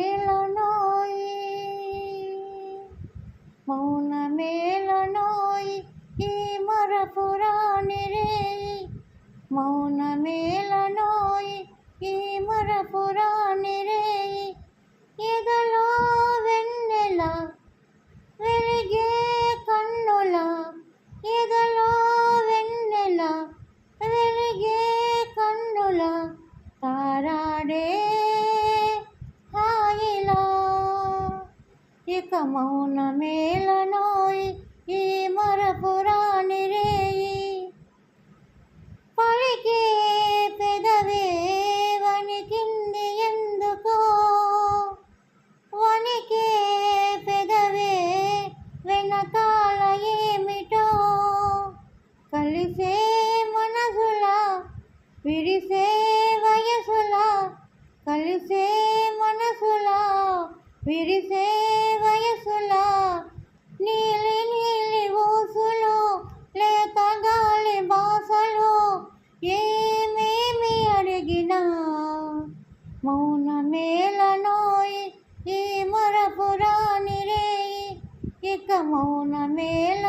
మౌనమేలనోయి మౌనమేలనోయి ఈ మరపురాని రేయి మౌనమేలనోయి ఈ మరపురాని రేయి ఎదలో వెన్నెల వెలిగే కన్నుల ఎదలో వెన్నెల వెలిగే కన్నుల తారాడే హాయిలా ఇక మౌనమేలనోయి ఈ మరపురాని రేయి పలికే పెదవే వణికింది ఎందుకో వణికే పెదవే వెనకాల ఏమిటో కలిసే మనసులా విడిసే వయసులా కలిసే మనసులా విరిసే వయసులా నీలి నీలి ఊసులో లేత గాలి బాసలో ఏమేమి అడిగినా మౌనమేలనోయి ఈ మరపురాని రేయి ఇక మౌనమేల